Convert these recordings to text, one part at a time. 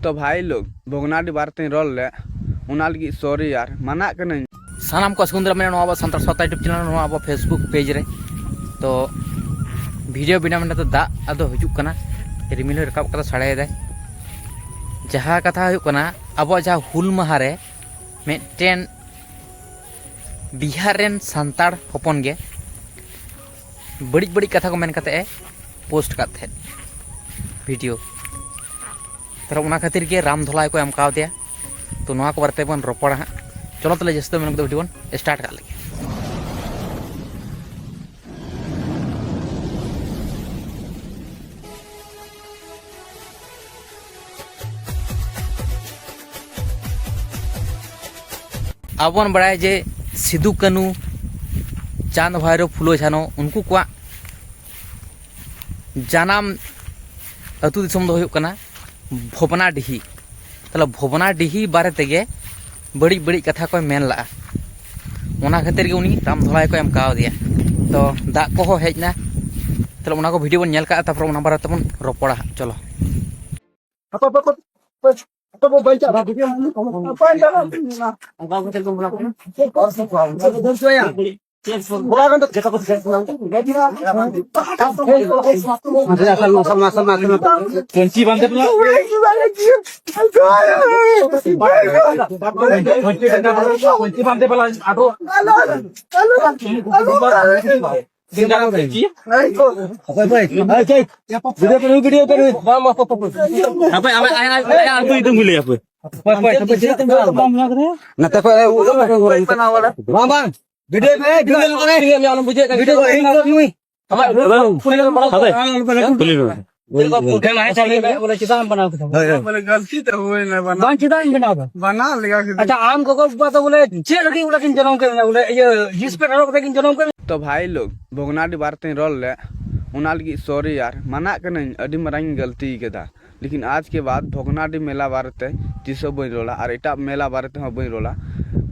तो भाई लोग भोगनाडी बारते रोल ले उना लगी सॉरी यार मना कने सानाम को सकुंद्रा में नवा संतार सावता यूट्यूब चैनल नवा अब फेसबुक पेज रे तो वीडियो बिना में तो दा अदो हजुक कना रिमिल रकाब कता साड़े दे जहाँ कथा हुई कना अब जहाँ हुल माह रे मेटेन बिहार रेन संताड़ हपन गे बड़ी बड़ी कथा को मेन कते पोस्ट करते वीडियो तर उना खातिर के राम धोलाई को एम काव दिया तो नवा को बारे बन रोपड़ा हाँ चलो तले जैसे मैंने वीडियो बन स्टार्ट कर लगे अब बन बड़ा जे सिदू कानू चांद भैरव फुलो झानो उनको को जानाम अतु दिसम दो हुयुक कना भोपनाडीही तला भोपनाडीही बारे तेगे बड़ी बड़ी कथा को मेन ला ओना खातिर के उनी राम धोलाई को एम काव दिया तो दा को हो हेजना तला ओना को वीडियो बन नेल का तापर ओना बारे तबन रोपड़ा चलो तो भाई लोग भोगनाडी बारते रोल ले उना लगी सॉरी यार मना कने अडी मरांग गलती केदा लेकिन आज के बाद भोगनाडी मेला बारते तीसो बई रोला और एटा मेला बारते हो बई रोला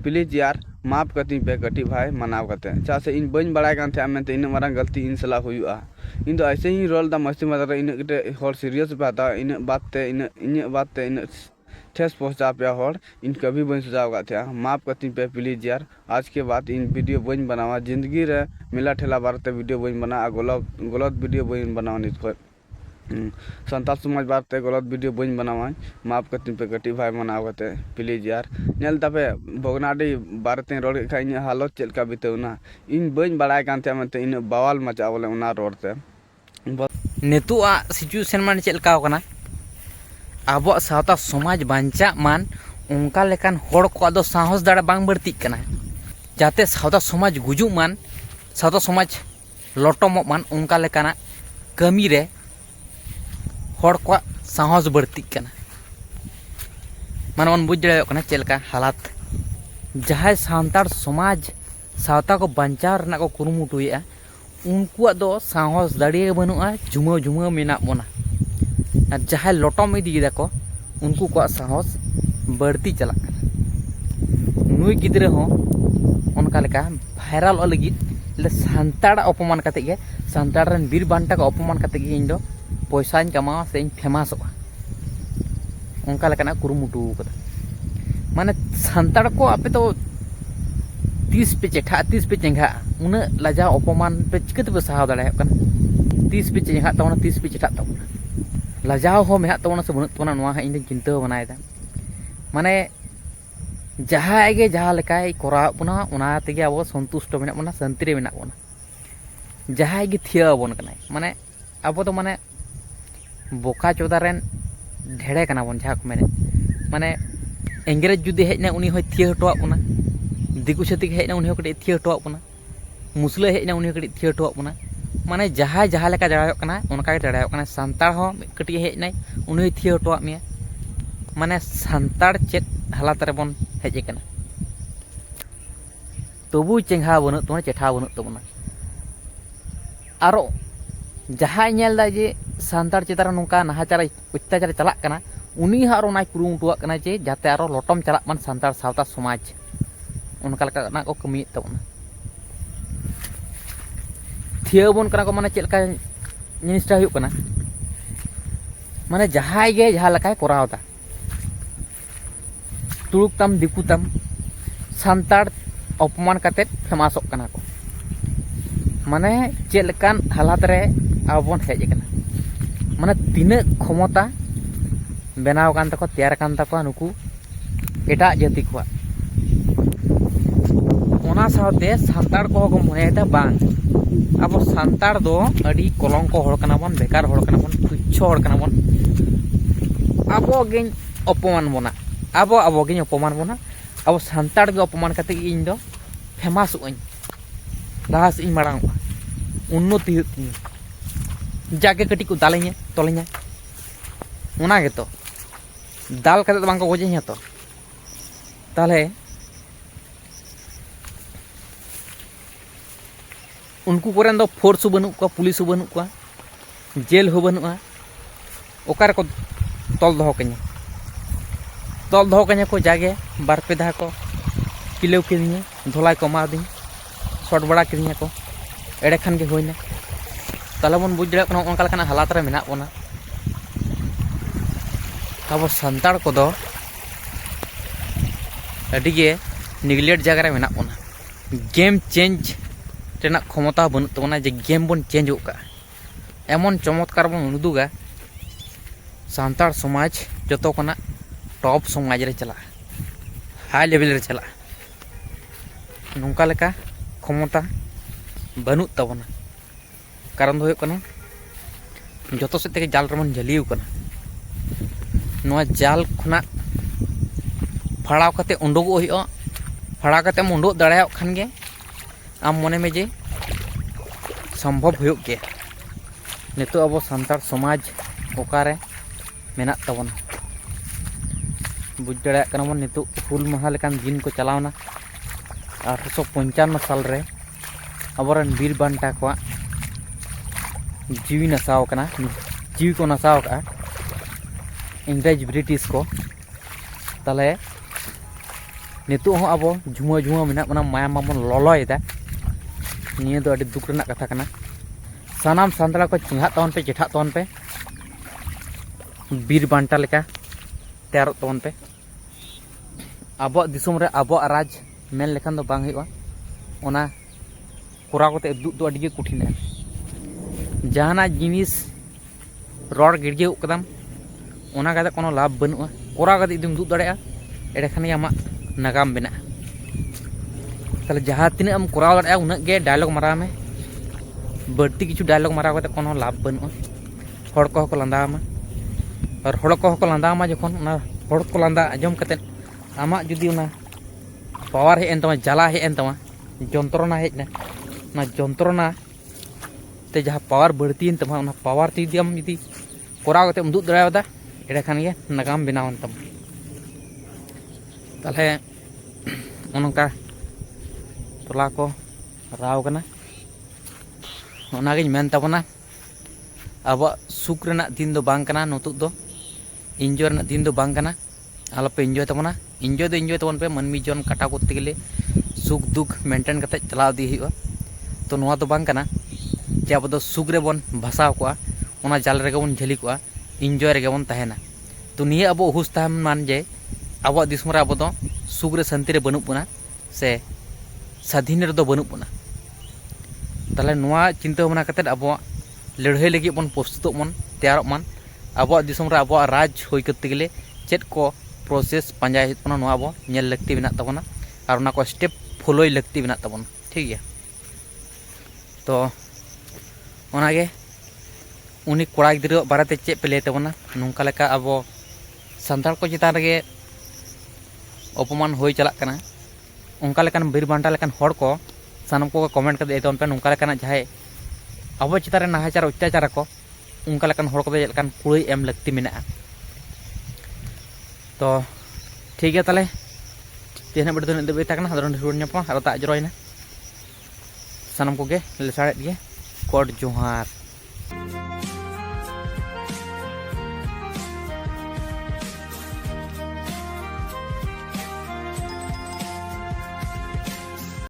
प्लीज यार माफ कती पे कटी भाई मनाव कते चा से इन बन बड़ाय कान थे आमेते इन मरांग गलती इन सला हुआ इन तो ऐसे ही रोल दा मस्ती मजा इन कटे हर सीरियस बात इन बात ते इन ठेस पहुंचा पे हर इन कभी बन सुझाव का थे माफ कती पे प्लीज यार आज के बाद इन वीडियो बन बनावा जिंदगी रे मेला ठेला बारते वीडियो बन बना गलत वीडियो बन बनावा नित संताल समाज बारते गलत वीडियो बन बनावा माफ कती पे कटी भाई मनाव कते प्लीज यार नेल तपे भोगनाडी बारते रोड का इन हालत चल का बितौना इन बन बड़ाय कान थे मते इन बवाल मचा बोले उना रोडते नेतु आ सिचुएशन मान चल का होना अब सावता समाज बांचा मान उनका लेकान होड़ को दो साहस दाड़ा बांग बढ़ती कना जाते सावता समाज गुजु मान सावता समाज लटम मान उनका लेकाना कमी रे होड़ को साहस बढ़ती कना मान मन बुझ दड़े कना चलका हालात जहां सांतार समाज सावता को बांचा रना को कुरुमुटुया उनको दो साहस दाड़िए बनुआ झुमा झुमा मेना बोना और जहाँ लटम इदी को उनको को साहस बढ़ती चला नुई गिद्रे हो उनका लेका भाइरल लगी सानताड़ अपमान करते गे सानताड़ रन बीर बांटा को अपमान करते गे इन दो पैसा कमा से फेमस उनका लेका कुरुमुटु माने सानताड़ को आपे तो 30 पे चेठा 30 पे चेंगा उन लाजा अपमान पे चिकते पे सहाव दाड़े 30 पे चेंगा तवना 30 पे चेठा तवना लाजाव हो मेहा तवना से बनत तवना नवा इन चिंता बनायदा माने जहाँ गे जहाँ लेकाय कोरा बना उना तेगे अब संतुष्ट मेना बना शांति रे मेना बना जहाँ गे थिया बन कनाय माने अब तो माने बोका चोदा रेन ढेड़े कना बन जहाँ को मेने माने इंग्रेज जुदी हेजना उनी होय थिया हटवा बना दिकु छतिक हेजना उनी हो कटे थिया हटवा बना मुसला हेजना उनी हो कटे थिया हटवा बना माने जहाँ जहाँ लेका जड़ायो कना उनका के जड़ायो कना सांताड़ हो कटी हेजनाय उनी थिया हटवा मिया माने सांताड़ चेत हालात रे बन हेजे कना तबु चेंगा बनु तोना चेठा बनु तबना आरो जहाँ नेलदा जे सांताड़ चेतार नोंका नाहाचार अत्याचार चला कना उनी हार ओना कुरुमुटुआ कना जे जाते आरो लटम चला मान सांताड़ सावता समाज उनका लेका ना को कमी तबना थिया बन कना को माने चेलका जिनिसटा हुयुग कना माने जहाय गे जहा लकाय कोरावदा तुरुक ताम दिकु ताम सांताड़ अपमान कते फेमासोग कना को माने चेद लेकान हालात रे आबो बोन हेज कना माने तिना क्षमता बनाव कान तको तैयार कान तको नुकु एटा जाति को ओना सावते सांताड़ को को मोनेदा बांग अब सांताड़ दो अड़ी कलंको हड़ कना बोन बेकार हड़ कना बोन तुच्छ हड़ कना बोन आबो गे अपमान बोना आबो गे अपमान बोना अब सांताड़ गे अपमान कते इन दो फेमस उñ लाहास इन मारांग उन्नति हुतिन जाके कटी को दालेኛ तोलेኛ ओना गे तो दाल कते बांग को गोजेኛ तो ताले उनको कोरेन दो फोर्स बनु को पुलिस बनु को जेल हो बनुआ ओकार को तल दहो कኛ को जागे बार पे धा को किलो किरिया धोलाई को मादिन शॉट बड़ा किरिया को एड़े खान के होइना ताले बन बुझ दड़े कोन ओनका लकाना हालात रे मेना बोना अब सांताड़ को दो अडी गे निगलेक्ट जगह रे मेना बोना गेम चेंज रेना क्षमता बनू तबना जे गेम बन चेंज का एमन चमत्कार बन उदुगा सांताड़ समाज जतो कना टॉप समाज रे चला हाई लेवल रे चला नोंका लेका क्षमता बनू तबना कारण दो कना जतो से ते जाल रमन जलियु कना नोआ जाल खना फाड़ाव कते उंडोगो होइओ फाड़ा कते उंडोग दाड़ाया खान गे आम मने में जे संभव हुयुग गया नितो अब सांताड़ समाज ओकारे मेना तबना बुझ दड़ाया कना मन नितो हुल माहा लेकान दिन को चलावना 1855 साल रे अबरन वीर बांटा को जीवी नसाव कना जीवी को नसाव का इंग्रेज ब्रिटिश को ताले नितो हो अब झुमा झुमा मेना बना माया मामन ललयदा निया दो अडी दुख रना कथा कना सानाम सांताड़ को चिंहा तवन पे जेठा तवन पे वीर बांटा लेका तैयार तवन पे आबो दिसुम रे आबो राज मेन लेखान दो बांग हुआ ओना कोरा कोते दुख दो अडी कठिन जहाना जिनिस रॉड गिड़गे कदम ओना काते कोनो लाभ बनुआ कोरा काते इदम दुख दड़ेया एडे खान आमा नागाम बना ताले जहाँ तीन हम कोरा दड़ेया उना गे डायलॉग मारा में बढ़ती किछु डायलॉग मारा काते कोनो लाभ बनुआ हड़ को लांदामा और हड़ को लांदामा जखन ओना हड़ को लांदा आजम काते आमा जुदी ओना पावर हेन तमा जाला हेन तमा जंत्रणा हेजना ना जंत्रणा ते जहाँ पावर बढ़ती तमा ओना पावर ती दियम यदि कोरा काते दुख दड़ेया एडे खान गे नागाम बनावन तम ताले ओनका टोला को राव कना ओनागिन मेन तबना अब सुख रेना दिन दो बांग कना नतुक दो एंजॉय रेना दिन दो बांग कना आलोपे एंजॉय तबना एंजॉय तबन पे मनमी जन काटा करते गेले सुख दुख मेंटेन कते चलाव दी हुआ तो नोआ तो बांग कना जे अब दो सुख रे बन भासाव को ओना जाल रेगे बन झेली को एंजॉय रेगे बन तहेना तो निये अब हुस ताम मान जे अब दिसम रे अब दो सुख रे शांति रे बनू पुना से स्वाधीन रे दो बनू पुना ताले नोआ चिंता भावना कते अब लड़ाई लगी बन प्रस्तुत मन तैयार मन अब दिसम रे अब राज होई करते गेले चेत को प्रोसेस पंजाय हित पना नोआ अब नेल लगती बिना तबना और ना को स्टेप फॉलोई लगती बिना तबना ठीक गया तो ओनागे उनी कोड़ा गिद्रो बाराते चे पे ले तबना नोंका लेका अब सांताड़ को चितान रे अपमान होई चला कना उनका लेकान वीर बांटा लेकान हड़ को सानम को कमेंट कर दे पे नोंका लेकान जाय अब चितान रे नाहाचार अत्याचार को उनका लेकान हड़ को लेकान कुड़ाई एम लगती मेना तो ठीक है ताले तेना बड़ दिन दे ताकना हदरन हुर न्यापा और ता जरोयना सानम को गे लेसाड़े गे कोड जोहार।